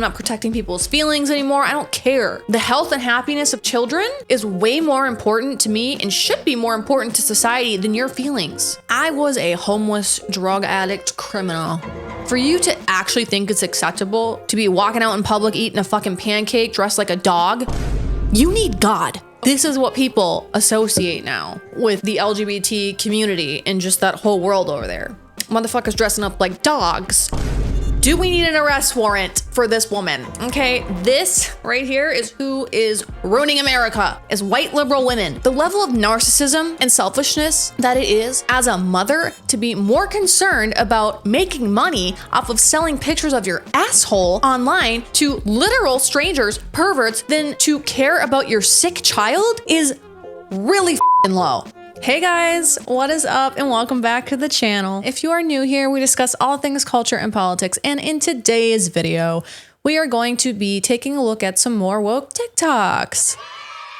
I'm not protecting people's feelings anymore. I don't care. The health and happiness of children is way more important to me and should be more important to society than your feelings. I was a homeless, drug addict criminal. For you to actually think it's acceptable to be walking out in public eating a fucking pancake dressed like a dog, you need God. This is what people associate now with the LGBT community and just that whole world over there. Motherfuckers dressing up like dogs. Do we need an arrest warrant for this woman? Okay, this right here is who is ruining America, is white liberal women. The level of narcissism and selfishness that it is as a mother to be more concerned about making money off of selling pictures of your asshole online to literal strangers, perverts, than to care about your sick child is really f***ing low. Hey guys, what is up and welcome back to the channel. If you are new here, we discuss all things culture and politics, and in today's video, we are going to be taking a look at some more woke TikToks.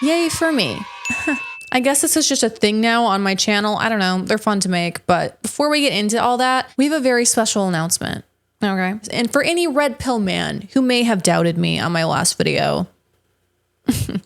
Yay for me. I guess this is just a thing now on my channel. I don't know, they're fun to make, but before we get into all that, we have a very special announcement, okay? And for any red pill man who may have doubted me on my last video,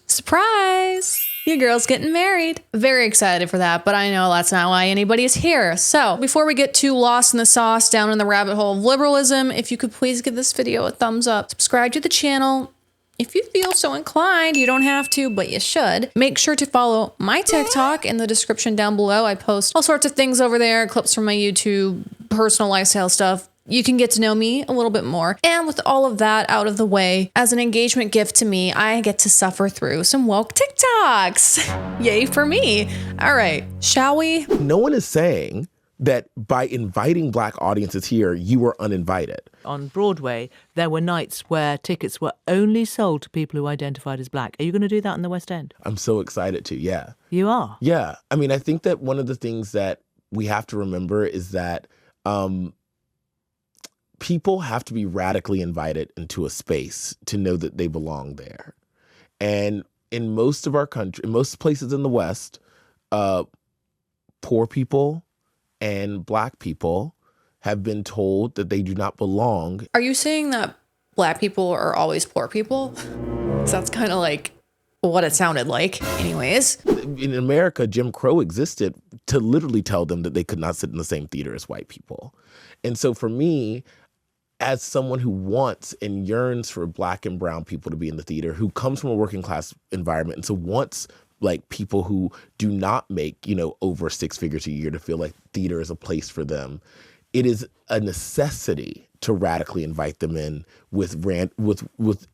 surprise! Your girl's getting married. Very excited for that, but I know that's not why anybody is here. So before we get too lost in the sauce down in the rabbit hole of liberalism, if you could please give this video a thumbs up, subscribe to the channel. If you feel so inclined, you don't have to, but you should. Make sure to follow my TikTok in the description down below. I post all sorts of things over there, clips from my YouTube, personal lifestyle stuff. You can get to know me a little bit more. And with all of that out of the way, as an engagement gift to me, I get to suffer through some woke TikToks. Yay for me. All right, shall we? No one is saying that by inviting Black audiences here, you were uninvited. On Broadway, there were nights where tickets were only sold to people who identified as Black. Are you going to do that in the West End? I'm so excited to, yeah. You are? Yeah. I mean, I think that one of the things that we have to remember is that people have to be radically invited into a space to know that they belong there. And in most of our country, in most places in the West, poor people and Black people have been told that they do not belong. Are you saying that Black people are always poor people? 'Cause that's kind of like what it sounded like. Anyways. In America, Jim Crow existed to literally tell them that they could not sit in the same theater as white people. And so for me, as someone who wants and yearns for Black and brown people to be in the theater, who comes from a working class environment, and so wants like people who do not make, over 6 figures a year to feel like theater is a place for them, it is a necessity to radically invite them in with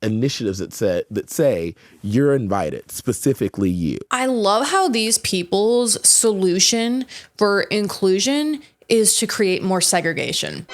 initiatives that say you're invited, specifically you. I love how these people's solution for inclusion is to create more segregation.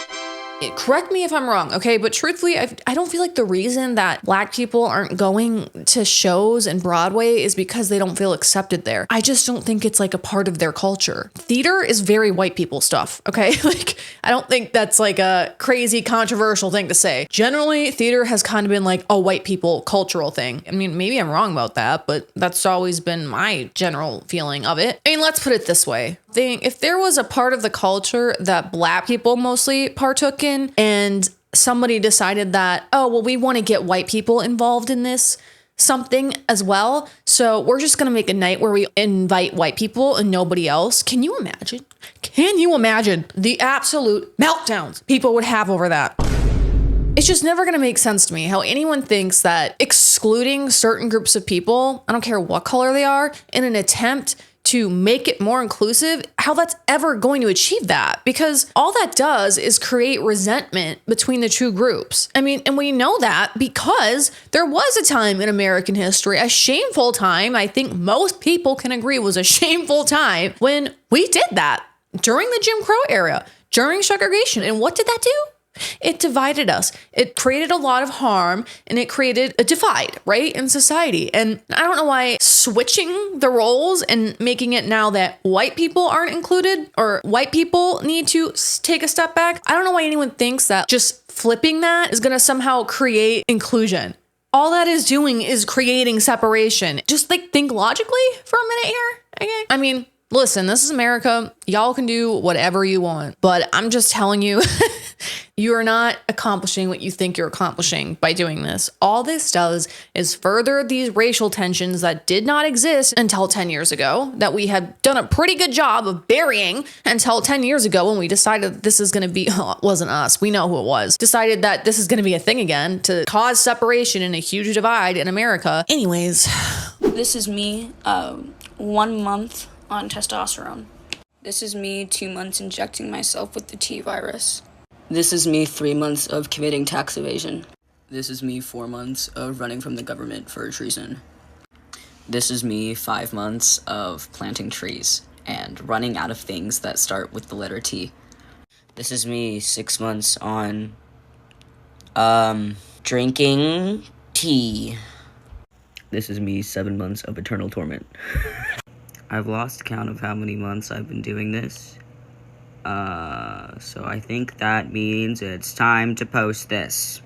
Correct me if I'm wrong, okay? But truthfully, I don't feel like the reason that Black people aren't going to shows and Broadway is because they don't feel accepted there. I just don't think it's like a part of their culture. Theater is very white people stuff, okay? Like, I don't think that's like a crazy controversial thing to say. Generally, theater has kind of been like a white people cultural thing. I mean, maybe I'm wrong about that, but that's always been my general feeling of it. I mean, let's put it this way. If there was a part of the culture that Black people mostly partook in, and somebody decided that, oh, well, we want to get white people involved in this something as well, so we're just going to make a night where we invite white people and nobody else. Can you imagine? Can you imagine the absolute meltdowns people would have over that? It's just never going to make sense to me how anyone thinks that excluding certain groups of people, I don't care what color they are, in an attempt to make it more inclusive, how that's ever going to achieve that, because all that does is create resentment between the two groups. I mean, and we know that because there was a time in American history, a shameful time, I think most people can agree was a shameful time, when we did that during the Jim Crow era, during segregation. And what did that do? It divided us. It created a lot of harm, and it created a divide, right, in society. And I don't know why switching the roles and making it now that white people aren't included or white people need to take a step back. I don't know why anyone thinks that just flipping that is going to somehow create inclusion. All that is doing is creating separation. Just like think logically for a minute here. Okay? I mean, Listen, this is America. Y'all can do whatever you want, but I'm just telling you, you are not accomplishing what you think you're accomplishing by doing this. All this does is further these racial tensions that did not exist until 10 years ago, that we had done a pretty good job of burying until 10 years ago when we decided that this is going to be, it wasn't us, we know who it was, decided that this is going to be a thing again to cause separation and a huge divide in America. Anyways. This is me, 1 month on testosterone. This is me 2 months injecting myself with the T virus. This is me 3 months of committing tax evasion. This is me 4 months of running from the government for treason. This is me 5 months of planting trees and running out of things that start with the letter T. This is me 6 months on, drinking tea. This is me 7 months of eternal torment. I've lost count of how many months I've been doing this. So I think that means it's time to post this.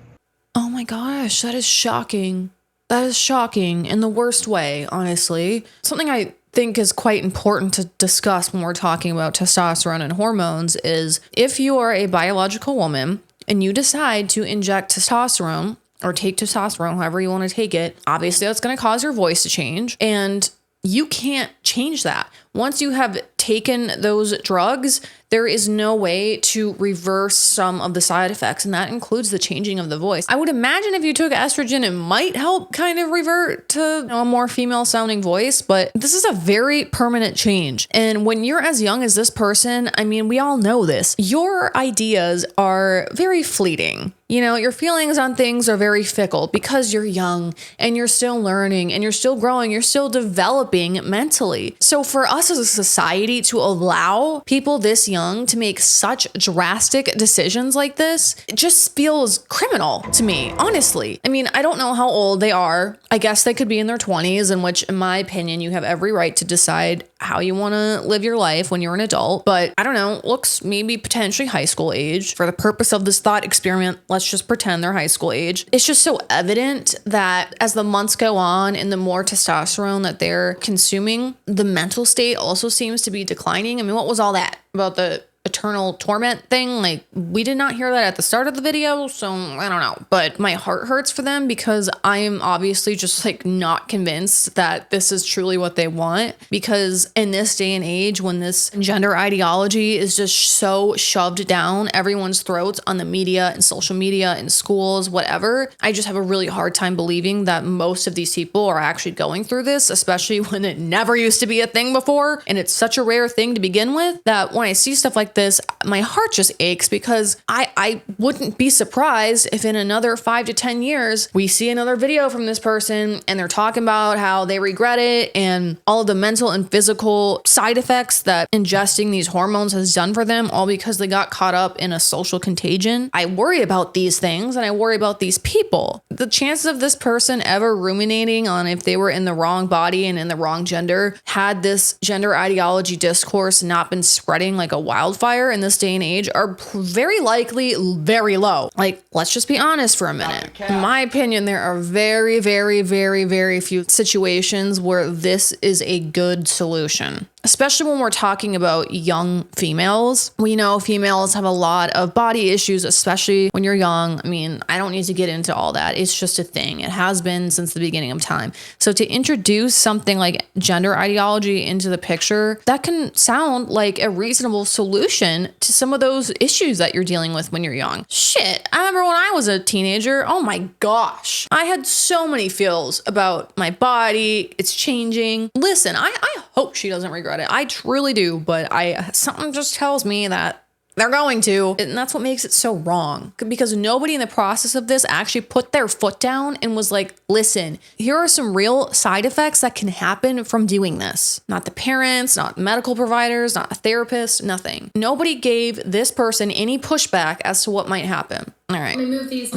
Oh my gosh, that is shocking. That is shocking in the worst way, honestly. Something I think is quite important to discuss when we're talking about testosterone and hormones is if you are a biological woman and you decide to inject testosterone or take testosterone, however you want to take it, obviously that's going to cause your voice to change, and you can't change that. Once you have taken those drugs, there is no way to reverse some of the side effects, and that includes the changing of the voice. I would imagine if you took estrogen, it might help kind of revert to a more female sounding voice, but this is a very permanent change. And when you're as young as this person, I mean, we all know this, your ideas are very fleeting. You know, your feelings on things are very fickle because you're young and you're still learning and you're still growing, you're still developing mentally. So for us as a society to allow people this young to make such drastic decisions like this, it just feels criminal to me, honestly. I mean, I don't know how old they are. I guess they could be in their 20s, in which, in my opinion, you have every right to decide how you want to live your life when you're an adult. But I don't know, looks maybe potentially high school age. For the purpose of this thought experiment, let's just pretend they're high school age. It's just so evident that as the months go on and the more testosterone that they're consuming, the mental state also seems to be declining. I mean, what was all that about the eternal torment thing? Like, we did not hear that at the start of the video, so I don't know. But my heart hurts for them because I am obviously just like not convinced that this is truly what they want, because in this day and age when this gender ideology is just so shoved down everyone's throats on the media and social media and schools, whatever, I just have a really hard time believing that most of these people are actually going through this, especially when it never used to be a thing before and it's such a rare thing to begin with, that when I see stuff like this, my heart just aches, because I wouldn't be surprised if in another 5 to 10 years we see another video from this person and they're talking about how they regret it and all of the mental and physical side effects that ingesting these hormones has done for them, all because they got caught up in a social contagion. I worry about these things and I worry about these people. The chances of this person ever ruminating on if they were in the wrong body and in the wrong gender, had this gender ideology discourse not been spreading like a wildfire in this day and age, are very likely very low. Like, let's just be honest for a minute. In my opinion, there are very, very, very, very few situations where this is a good solution, especially when we're talking about young females. We know females have a lot of body issues, especially when you're young. I mean, I don't need to get into all that. It's just a thing. It has been since the beginning of time. So to introduce something like gender ideology into the picture, that can sound like a reasonable solution to some of those issues that you're dealing with when you're young. Shit, I remember when I was a teenager, oh my gosh, I had so many feels about my body. It's changing. Listen, I hope she doesn't regret it. I truly do, but something just tells me that they're going to. And that's what makes it so wrong, because nobody in the process of this actually put their foot down and was like, listen, here are some real side effects that can happen from doing this. Not the parents, not medical providers, not a therapist, nothing. Nobody gave this person any pushback as to what might happen. All right. Remove these.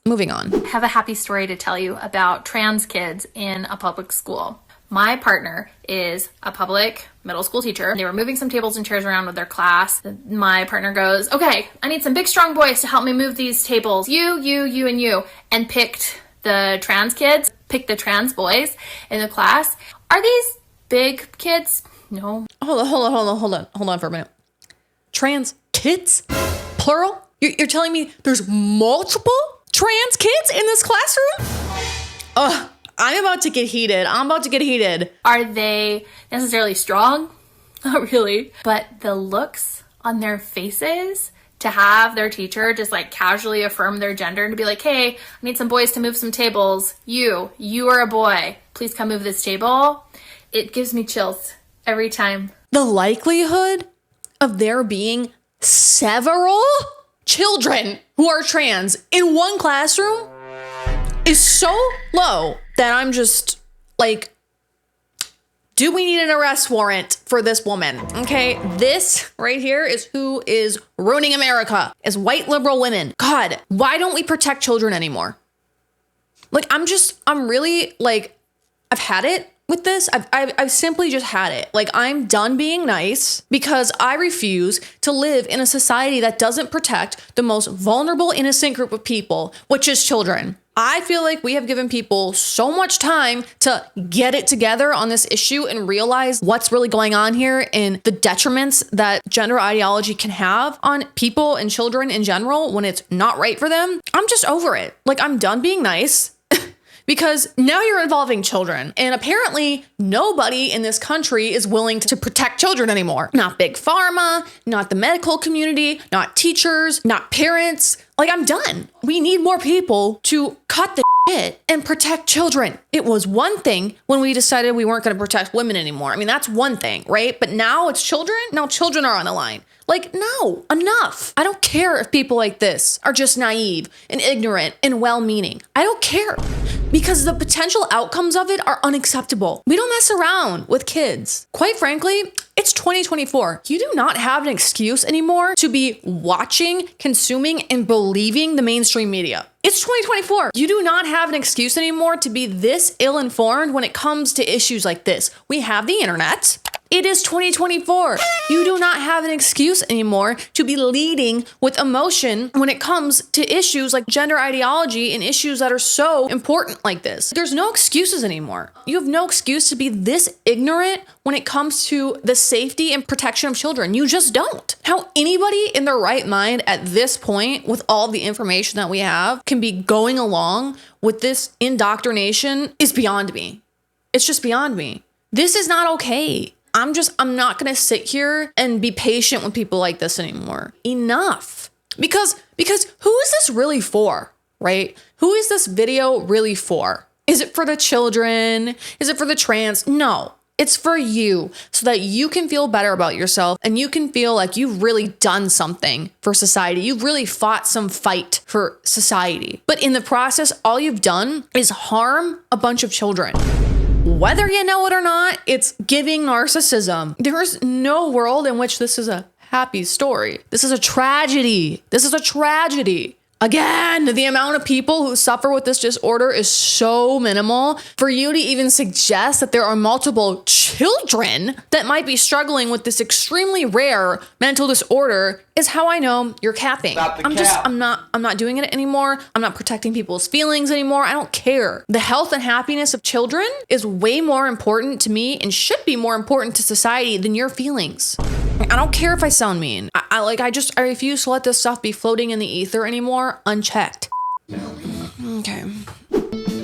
Moving on. I have a happy story to tell you about trans kids in a public school. My partner is a public middle school teacher. They were moving some tables and chairs around with their class. My partner goes, okay, I need some big, strong boys to help me move these tables. You, and you. And picked the trans kids, picked the trans boys in the class. Are these big kids? No. Hold on for a minute. Trans kids? Plural? You're telling me there's multiple trans kids in this classroom? I'm about to get heated. Are they necessarily strong? Not really. But the looks on their faces to have their teacher just like casually affirm their gender and to be like, hey, I need some boys to move some tables. You are a boy. Please come move this table. It gives me chills every time. The likelihood of there being several children who are trans in one classroom is so low that I'm just like, do we need an arrest warrant for this woman? Okay, this right here is who is ruining America, is white liberal women. God, why don't we protect children anymore? Like, I'm really like, I've had it with this. I've simply just had it. Like, I'm done being nice because I refuse to live in a society that doesn't protect the most vulnerable, innocent group of people, which is children. I feel like we have given people so much time to get it together on this issue and realize what's really going on here and the detriments that gender ideology can have on people and children in general when it's not right for them. I'm just over it. Like, I'm done being nice. Because now you're involving children. And apparently nobody in this country is willing to protect children anymore. Not big pharma, not the medical community, not teachers, not parents. Like, I'm done. We need more people to cut the shit and protect children. It was one thing when we decided we weren't going to protect women anymore. I mean, that's one thing, right? But now it's children. Now children are on the line. Like, no, enough. I don't care if people like this are just naive and ignorant and well-meaning. I don't care because the potential outcomes of it are unacceptable. We don't mess around with kids. Quite frankly, it's 2024. You do not have an excuse anymore to be watching, consuming, and believing the mainstream media. It's 2024. You do not have an excuse anymore to be this ill-informed when it comes to issues like this. We have the internet. It is 2024. You do not have an excuse anymore to be leading with emotion when it comes to issues like gender ideology and issues that are so important like this. There's no excuses anymore. You have no excuse to be this ignorant when it comes to the safety and protection of children. You just don't. How anybody in their right mind at this point, with all the information that we have, can be going along with this indoctrination is beyond me. It's just beyond me. This is not okay. I'm not going to sit here and be patient with people like this anymore. Enough. Because who is this really for, right? Who is this video really for? Is it for the children? Is it for the trans? No, it's for you so that you can feel better about yourself and you can feel like you've really done something for society. You've really fought some fight for society. But in the process, all you've done is harm a bunch of children. Whether you know it or not, it's giving narcissism. There is no world in which this is a happy story. This is a tragedy. This is a tragedy. Again, the amount of people who suffer with this disorder is so minimal. For you to even suggest that there are multiple children that might be struggling with this extremely rare mental disorder is how I know you're capping. I'm not doing it anymore. I'm not protecting people's feelings anymore. I don't care. The health and happiness of children is way more important to me and should be more important to society than your feelings. I don't care if I sound mean. I refuse to let this stuff be floating in the ether anymore unchecked. Okay.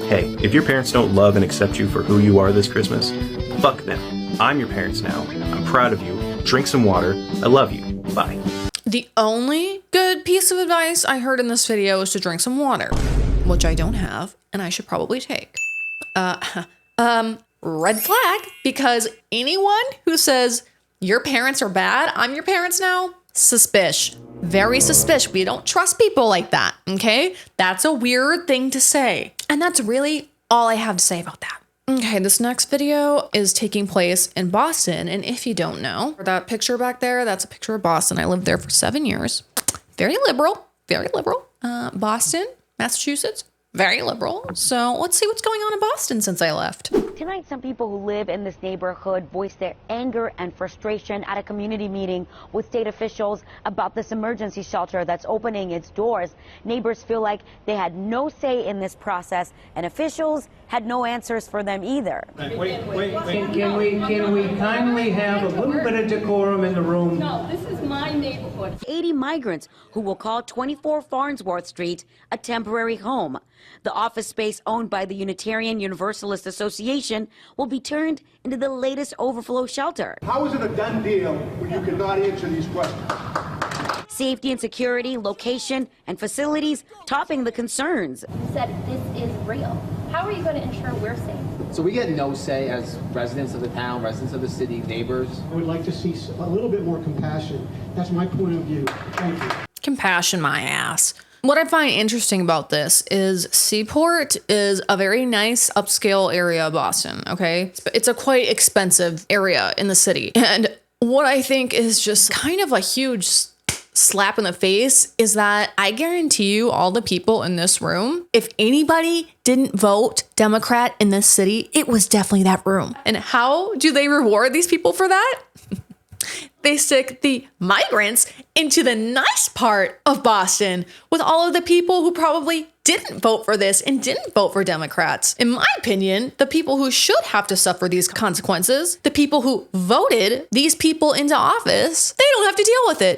Hey, if your parents don't love and accept you for who you are this Christmas, fuck them. I'm your parents now. I'm proud of you. Drink some water. I love you. Bye. The only good piece of advice I heard in this video is to drink some water, which I don't have and I should probably take. Red flag, because anyone who says your parents are bad, I'm your parents now, suspish. Very suspish. We don't trust people like that, okay? That's a weird thing to say. And that's really all I have to say about that. Okay, this next video is taking place in Boston. And if you don't know, that picture back there, that's a picture of Boston. I lived there for 7 years. Very liberal, very liberal. Boston, Massachusetts, Very liberal. So let's see what's going on in Boston since I left. Tonight, some people who live in this neighborhood voiced their anger and frustration at a community meeting with state officials about this emergency shelter that's opening its doors. Neighbors feel like they had no say in this process, and officials had no answers for them either. Wait. Can we kindly have a little bit of decorum in the room? No, this is my neighborhood. 80 migrants who will call 24 Farnsworth Street a temporary home. The office space owned by the Unitarian Universalist Association will be turned into the latest overflow shelter. How is it a done deal when you cannot answer these questions? Safety and security, location, and facilities topping the concerns. You said this is real. How are you going to ensure we're safe? So we get no say as residents of the town, residents of the city, neighbors. I would like to see a little bit more compassion. That's my point of view. Thank you. Compassion my ass. What I find interesting about this is Seaport is a very nice upscale area of Boston, okay? It's a quite expensive area in the city. And what I think is just kind of a huge slap in the face is that I guarantee you all the people in this room, if anybody didn't vote Democrat in this city, it was definitely that room. And how do they reward these people for that? They stick the migrants into the nice part of Boston with all of the people who probably didn't vote for this and didn't vote for Democrats. In my opinion, the people who should have to suffer these consequences, the people who voted these people into office, they don't have to deal with it.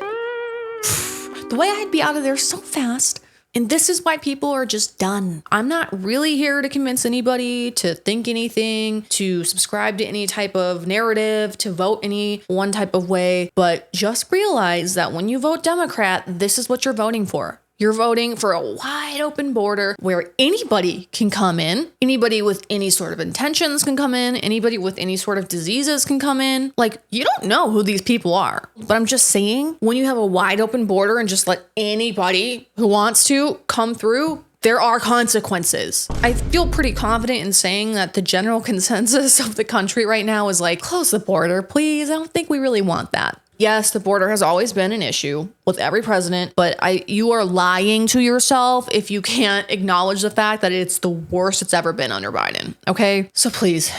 The way I'd be out of there so fast. And this is why people are just done. I'm not really here to convince anybody to think anything, to subscribe to any type of narrative, to vote any one type of way. But just realize that when you vote Democrat, this is what you're voting for. You're voting for a wide open border where anybody can come in. Anybody with any sort of intentions can come in. Anybody with any sort of diseases can come in. Like, you don't know who these people are. But I'm just saying, when you have a wide open border and just let anybody who wants to come through, there are consequences. I feel pretty confident in saying that the general consensus of the country right now is like, close the border, please. I don't think we really want that. Yes, the border has always been an issue with every president, but you are lying to yourself if you can't acknowledge the fact that it's the worst it's ever been under Biden, okay? So please.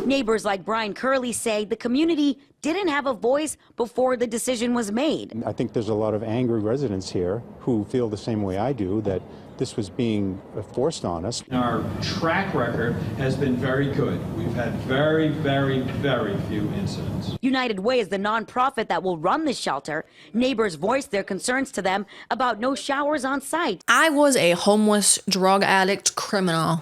Neighbors like Brian Curley say the community didn't have a voice before the decision was made. I think there's a lot of angry residents here who feel the same way I do, that this was being forced on us. Our track record has been very good. We've had very, very, very few incidents. United Way is the nonprofit that will run the shelter. Neighbors voiced their concerns to them about no showers on site. I was a homeless drug addict criminal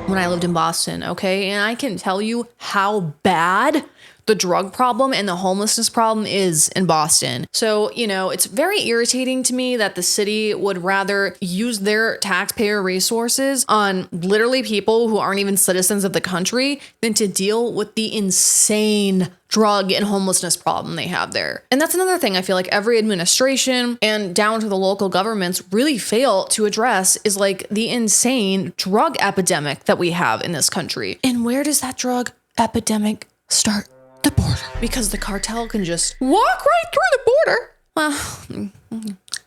when I lived in Boston, okay? And I can tell you how bad the drug problem and the homelessness problem is in Boston. So, it's very irritating to me that the city would rather use their taxpayer resources on literally people who aren't even citizens of the country than to deal with the insane drug and homelessness problem they have there. And that's another thing I feel like every administration and down to the local governments really fail to address is like the insane drug epidemic that we have in this country. And where does that drug epidemic start? The border. Because the cartel can just walk right through the border. Well,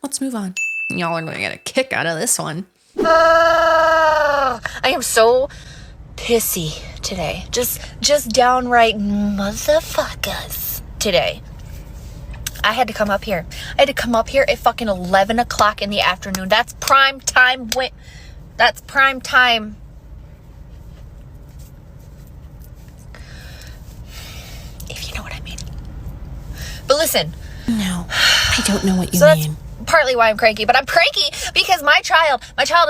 let's move on. Y'all are gonna get a kick out of this one. I am so pissy today. Just downright motherfuckers today. I had to come up here. I had to come up here at fucking 11 o'clock in the afternoon. That's prime time. That's prime time. If you know what I mean. But listen. No, I don't know what you That's mean. partly why I'm cranky, but I'm cranky because my child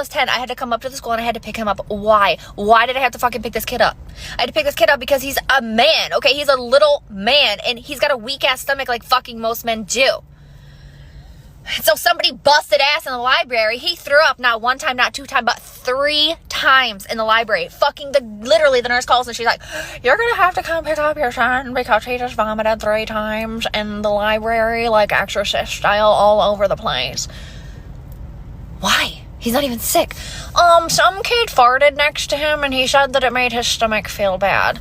is 10. I had to come up to the school and I had to pick him up. Why? Why did I have to fucking pick this kid up? I had to pick this kid up because he's a man, okay? He's a little man and he's got a weak ass stomach like fucking most men do. So somebody busted ass in the library. He threw up not one time, not two times, but 3 times in the library. Literally the nurse calls and she's like, you're gonna have to come pick up your son because he just vomited 3 times in the library, like exorcist style, all over the place. Why? He's not even sick. Some kid farted next to him and he said that it made his stomach feel bad.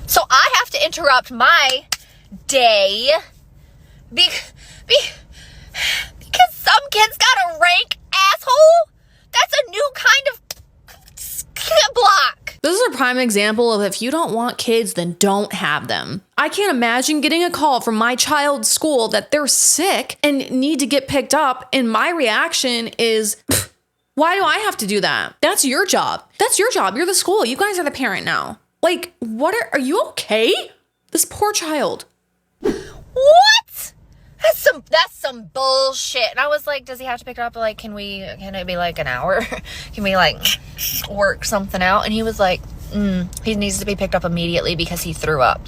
So I have to interrupt my day because some kid's got a rank asshole? That's a new kind of This is a prime example of if you don't want kids, then don't have them. I can't imagine getting a call from my child's school that they're sick and need to get picked up. And my reaction is, why do I have to do that? That's your job. That's your job. You're the school. You guys are the parent now. Like, what are you okay? This poor child. What? That's some bullshit. And I was like, does he have to pick her up? Like, can it be like an hour? Can we like work something out? And he was like, he needs to be picked up immediately because he threw up.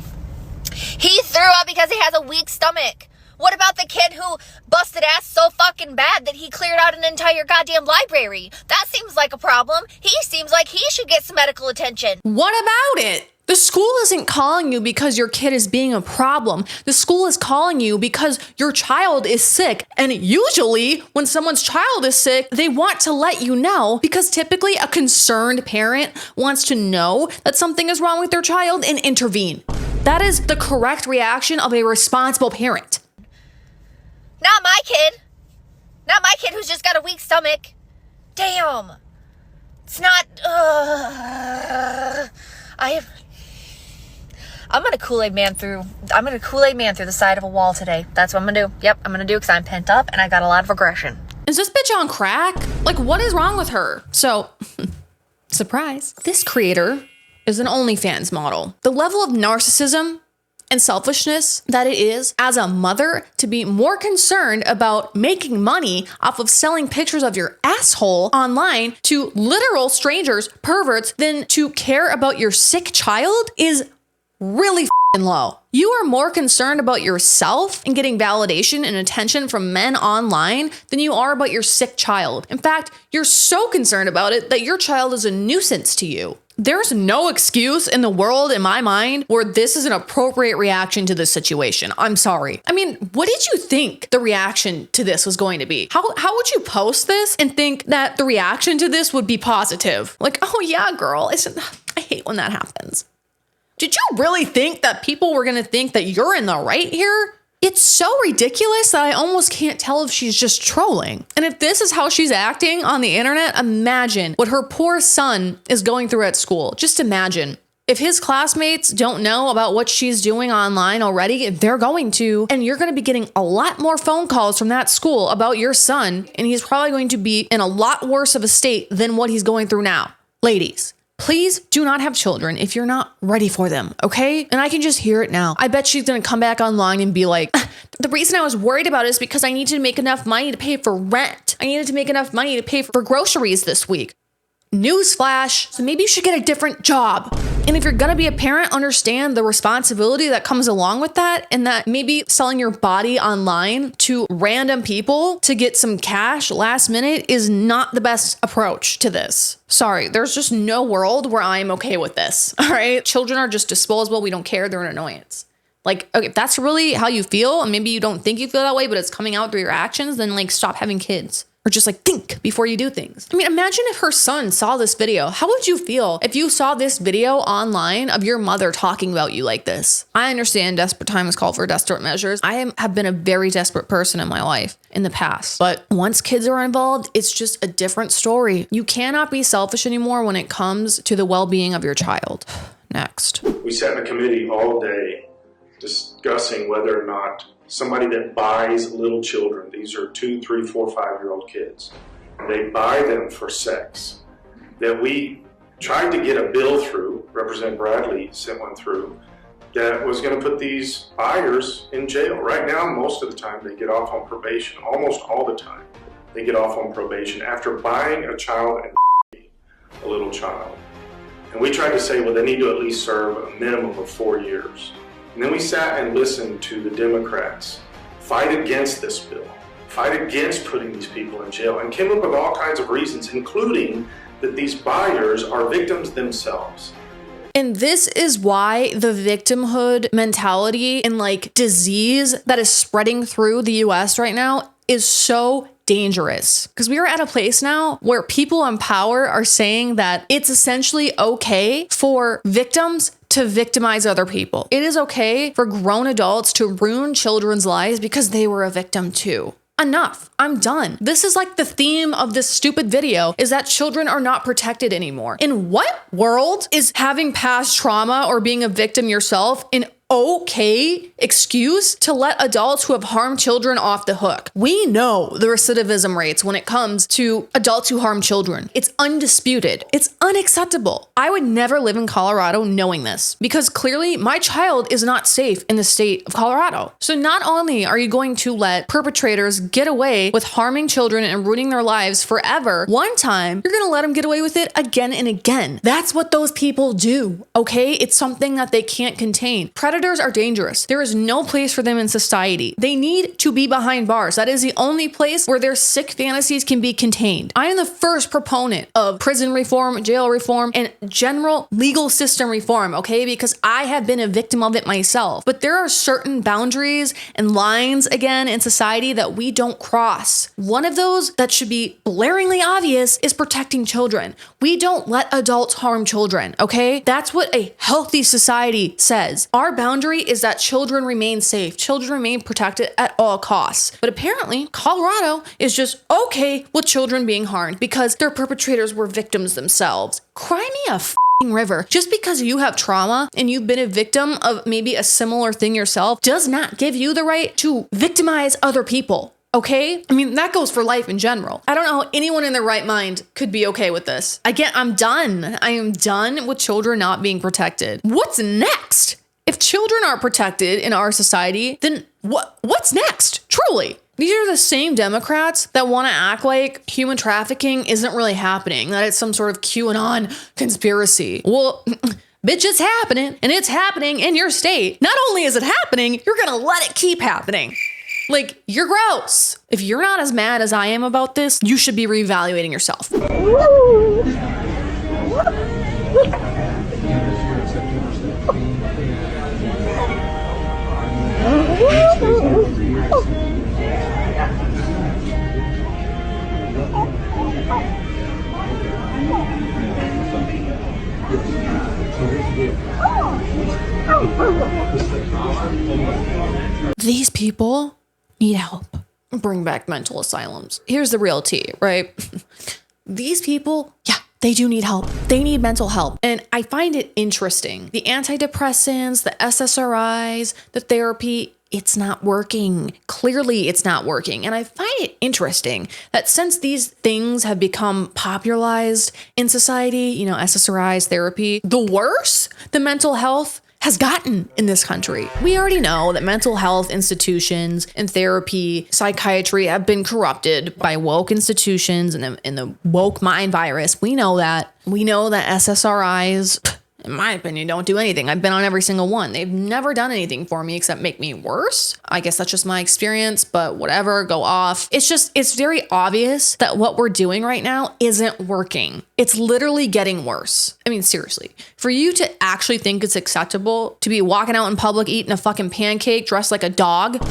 He threw up because he has a weak stomach. What about the kid who busted ass so fucking bad that he cleared out an entire goddamn library? That seems like a problem. He seems like he should get some medical attention. What about it? The school isn't calling you because your kid is being a problem. The school is calling you because your child is sick. And usually when someone's child is sick, they want to let you know because typically a concerned parent wants to know that something is wrong with their child and intervene. That is the correct reaction of a responsible parent. Not my kid. Not my kid who's just got a weak stomach. Damn. It's not, I'm gonna Kool-Aid man through the side of a wall today. That's what I'm gonna do. Yep, I'm gonna do because I'm pent up and I got a lot of aggression. Is this bitch on crack? Like, what is wrong with her? So, surprise. This creator is an OnlyFans model. The level of narcissism and selfishness that it is as a mother to be more concerned about making money off of selling pictures of your asshole online to literal strangers, perverts, than to care about your sick child is really f***ing low. You are more concerned about yourself and getting validation and attention from men online than you are about your sick child. In fact, you're so concerned about it that your child is a nuisance to you. There's no excuse in the world, in my mind, where this is an appropriate reaction to this situation. I'm sorry. I mean, what did you think the reaction to this was going to be? How would you post this and think that the reaction to this would be positive? Like, oh yeah, girl, I hate when that happens. Did you really think that people were going to think that you're in the right here? It's so ridiculous that I almost can't tell if she's just trolling. And if this is how she's acting on the internet, imagine what her poor son is going through at school. Just imagine. If his classmates don't know about what she's doing online already, they're going to, and you're going to be getting a lot more phone calls from that school about your son, and he's probably going to be in a lot worse of a state than what he's going through now. Ladies, please do not have children if you're not ready for them, okay? And I can just hear it now. I bet she's gonna come back online and be like, the reason I was worried about it is because I needed to make enough money to pay for rent. I needed to make enough money to pay for groceries this week. Newsflash, so maybe you should get a different job. And if you're gonna be a parent, understand the responsibility that comes along with that, and that maybe selling your body online to random people to get some cash last minute is not the best approach to this. Sorry, there's just no world where I'm okay with this, all right? Children are just disposable. We don't care. They're an annoyance. Like, okay, if that's really how you feel, and maybe you don't think you feel that way, but it's coming out through your actions, then like stop having kids. Or just like think before you do things. I mean, imagine if her son saw this video. How would you feel if you saw this video online of your mother talking about you like this? I understand desperate times call for desperate measures. I have been a very desperate person in my life in the past. But once kids are involved, it's just a different story. You cannot be selfish anymore when it comes to the well-being of your child. Next. We sat in a committee all day discussing whether or not somebody that buys little children, these are 2, 3, 4, 5-year-old kids, they buy them for sex, that we tried to get a bill through, Representative Bradley sent one through, that was going to put these buyers in jail. Right now, most of the time, they get off on probation. Almost all the time, they get off on probation after buying a child and a little child. And we tried to say, well, they need to at least serve a minimum of 4 years. And then we sat and listened to the Democrats fight against this bill, fight against putting these people in jail, and came up with all kinds of reasons, including that these buyers are victims themselves. And this is why the victimhood mentality and like disease that is spreading through the US right now is so dangerous. Because we are at a place now where people in power are saying that it's essentially okay for victims to victimize other people. It is okay for grown adults to ruin children's lives because they were a victim too. enough. I'm done. This is like the theme of this stupid video, is that children are not protected anymore. In what world is having past trauma or being a victim yourself an okay excuse to let adults who have harmed children off the hook? We know the recidivism rates when it comes to adults who harm children. It's undisputed. It's unacceptable. I would never live in Colorado knowing this, because clearly my child is not safe in the state of Colorado. So not only are you going to let perpetrators get away with harming children and ruining their lives forever one time, you're going to let them get away with it again and again. That's what those people do, okay? It's something that they can't contain. Predators are dangerous. There is no place for them in society. They need to be behind bars. That is the only place where their sick fantasies can be contained. I am the first proponent of prison reform, jail reform, and general legal system reform, okay? Because I have been a victim of it myself. But there are certain boundaries and lines, again, in society that we don't cross. One of those that should be blaringly obvious is protecting children. We don't let adults harm children, okay? That's what a healthy society says. Our boundary is that children remain safe. Children remain protected at all costs. But apparently, Colorado is just okay with children being harmed because their perpetrators were victims themselves. Cry me a f***ing river. Just because you have trauma and you've been a victim of maybe a similar thing yourself does not give you the right to victimize other people. Okay? I mean, that goes for life in general. I don't know how anyone in their right mind could be okay with this. Again, I'm done. I am done with children not being protected. What's next? If children aren't protected in our society, then what's next? Truly. These are the same Democrats that want to act like human trafficking isn't really happening, that it's some sort of QAnon conspiracy. Well, bitch, it's happening, and it's happening in your state. Not only is it happening, you're gonna let it keep happening. Like, you're gross. If you're not as mad as I am about this, you should be reevaluating yourself. These people need help. Bring back mental asylums. Here's the real tea, right? These people, yeah, they do need help. They need mental help. And I find it interesting. The antidepressants, the SSRIs, the therapy, it's not working. Clearly, it's not working. And I find it interesting that since these things have become popularized in society, you know, SSRIs, therapy, the worse the mental health has gotten in this country. We already know that mental health institutions and therapy, psychiatry have been corrupted by woke institutions and the woke mind virus. We know that. We know that SSRIs, in my opinion, don't do anything. I've been on every single one. They've never done anything for me except make me worse. I guess that's just my experience, but whatever, go off. It's very obvious that what we're doing right now isn't working. It's literally getting worse. I mean, seriously, for you to actually think it's acceptable to be walking out in public eating a fucking pancake dressed like a dog,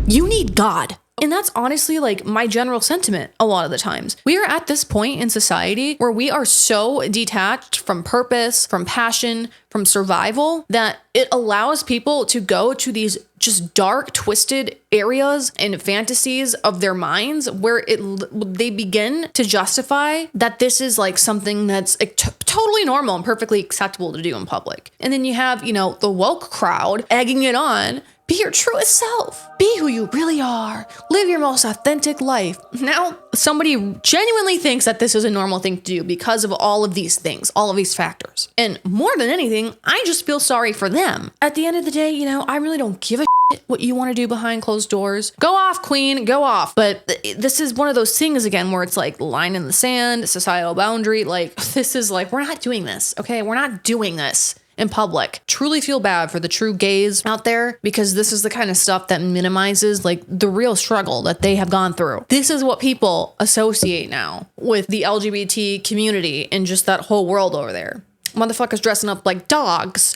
you need God. And that's honestly like my general sentiment a lot of the times. We are at this point in society where we are so detached from purpose, from passion, from survival, that it allows people to go to these just dark, twisted areas and fantasies of their minds where they begin to justify that this is like something that's totally normal and perfectly acceptable to do in public. And then you have, you know, the woke crowd egging it on. Be your truest self. Be who you really are. Live your most authentic life. Now, somebody genuinely thinks that this is a normal thing to do because of all of these things, all of these factors. And more than anything, I just feel sorry for them. At the end of the day, you know, I really don't give a shit what you want to do behind closed doors. Go off, queen, go off. But this is one of those things again where it's like line in the sand, societal boundary. Like, this is like, we're not doing this, okay? We're not doing this in public. Truly feel bad for the true gays out there, because this is the kind of stuff that minimizes like the real struggle that they have gone through. This is what people associate now with the LGBT community and just that whole world over there. Motherfuckers dressing up like dogs.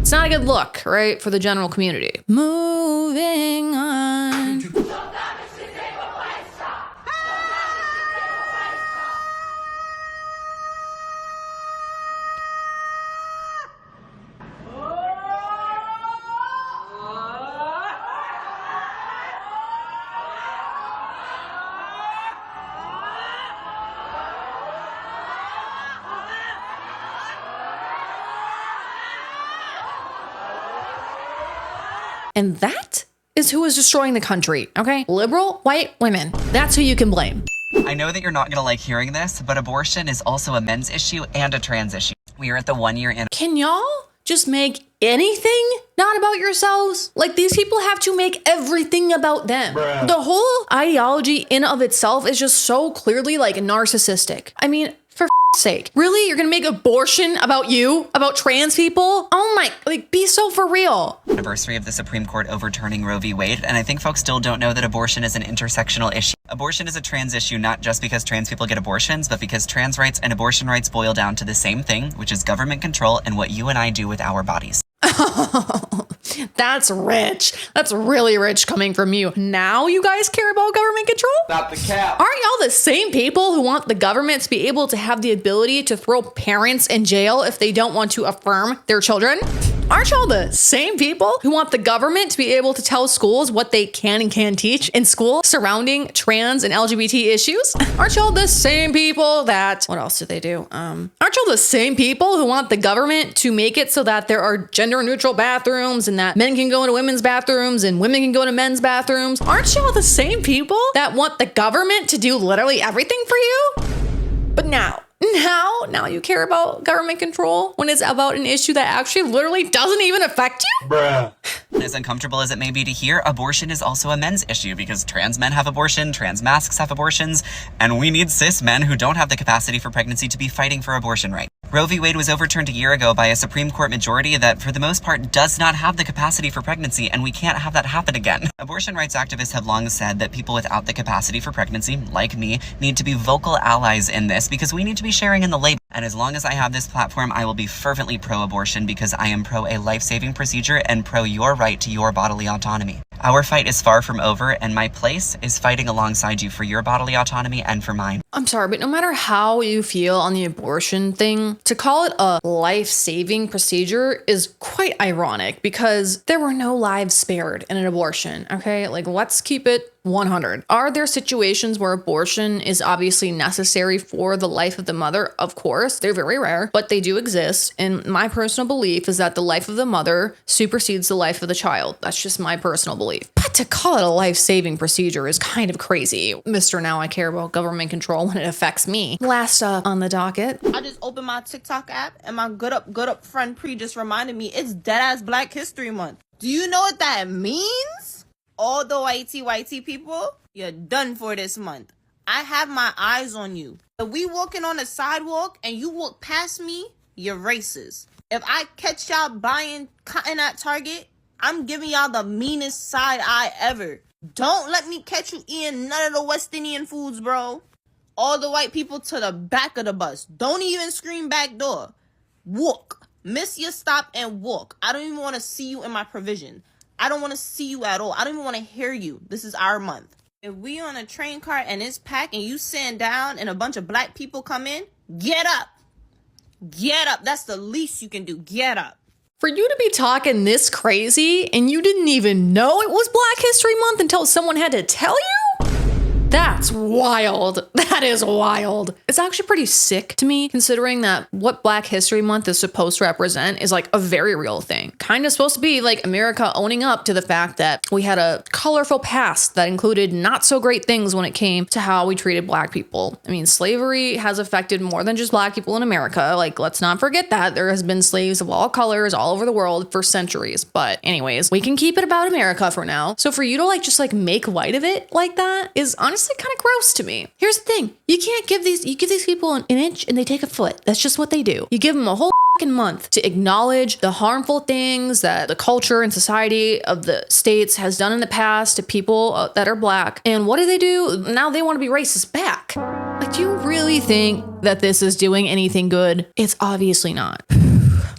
It's not a good look, right, for the general community. Moving on. And that is who is destroying the country, okay? Liberal white women. That's who you can blame. I know that you're not gonna like hearing this, but abortion is also a men's issue and a trans issue. We are at the 1 year anniversary. Can y'all just make anything not about yourselves? Like, these people have to make everything about them. Bruh. The whole ideology in of itself is just so clearly like narcissistic. I mean, for sake, really? You're gonna make abortion about you? About trans people? Oh my, like, be so for real. Anniversary of the Supreme Court overturning Roe v. Wade, and I think folks still don't know that abortion is an intersectional issue. Abortion is a trans issue not just because trans people get abortions, but because trans rights and abortion rights boil down to the same thing, which is government control and what you and I do with our bodies. That's rich. That's really rich coming from you. Now you guys care about government control? Stop the cap. Aren't y'all the same people who want the government to be able to have the ability to throw parents in jail if they don't want to affirm their children? Aren't y'all the same people who want the government to be able to tell schools what they can and can't teach in school surrounding trans and LGBT issues? Aren't y'all the same people that, what else do they do? Aren't y'all the same people who want the government to make it so that there are gender neutral bathrooms and that men can go into women's bathrooms and women can go to men's bathrooms? Aren't y'all the same people that want the government to do literally everything for you? But now you care about government control when it's about an issue that actually literally doesn't even affect you? Bruh. As uncomfortable as it may be to hear, abortion is also a men's issue because trans men have abortion, trans masks have abortions, and we need cis men who don't have the capacity for pregnancy to be fighting for abortion rights. Roe v. Wade was overturned a year ago by a Supreme Court majority that, for the most part, does not have the capacity for pregnancy, and we can't have that happen again. Abortion rights activists have long said that people without the capacity for pregnancy, like me, need to be vocal allies in this because we need to be sharing in the labor. And as long as I have this platform, I will be fervently pro-abortion because I am pro a life-saving procedure and pro your right to your bodily autonomy. Our fight is far from over, and my place is fighting alongside you for your bodily autonomy and for mine. I'm sorry, but no matter how you feel on the abortion thing, to call it a life-saving procedure is quite ironic because there were no lives spared in an abortion, okay? Like, let's keep it 100. Are there situations where abortion is obviously necessary for the life of the mother? Of course, they're very rare, but they do exist. And my personal belief is that the life of the mother supersedes the life of the child. That's just my personal belief. But to call it a life-saving procedure is kind of crazy. Mr. Now I care about government control when it affects me. Last up on the docket. I just opened my TikTok app and my good up friend Pre just reminded me it's deadass Black History Month. Do you know what that means? All the whitey people, you're done for this month. I have my eyes on you. If we walking on a sidewalk and you walk past me, you're racist. If I catch y'all buying cotton at Target, I'm giving y'all the meanest side eye ever. Don't let me catch you eating none of the West Indian foods, bro. All the white people to the back of the bus. Don't even scream back door. Walk. Miss your stop and walk. I don't even want to see you in my provision. I don't want to see you at all. I don't even want to hear you. This is our month. If we on a train car and it's packed and you sitting down and a bunch of black people come in, get up. Get up. That's the least you can do. Get up. For you to be talking this crazy and you didn't even know it was Black History Month until someone had to tell you? That's wild. That is wild. It's actually pretty sick to me considering that what Black History Month is supposed to represent is like a very real thing. Kind of supposed to be like America owning up to the fact that we had a colorful past that included not so great things when it came to how we treated Black people. I mean, slavery has affected more than just Black people in America. Like, let's not forget that there has been slaves of all colors all over the world for centuries. But anyways, we can keep it about America for now. So for you to like just like make light of it like that is honestly kind of gross to me. Here's the thing. You give these people an inch and they take a foot. That's just what they do. You give them a whole month to acknowledge the harmful things that the culture and society of the states has done in the past to people that are Black. And what do? Now they want to be racist back. Like, do you really think that this is doing anything good? It's obviously not.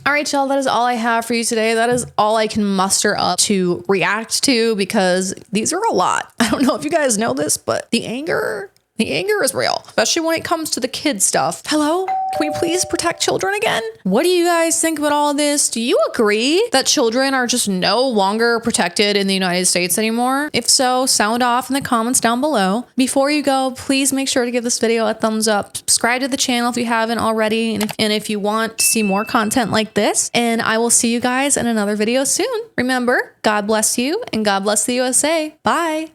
All right, y'all, that is all I have for you today. That is all I can muster up to react to because these are a lot. I don't know if you guys know this, but the anger is real, especially when it comes to the kid stuff. Hello? Can we please protect children again? What do you guys think about all this? Do you agree that children are just no longer protected in the United States anymore? If so, sound off in the comments down below. Before you go, please make sure to give this video a thumbs up. Subscribe to the channel if you haven't already. And if you want to see more content like this, and I will see you guys in another video soon. Remember, God bless you and God bless the USA. Bye.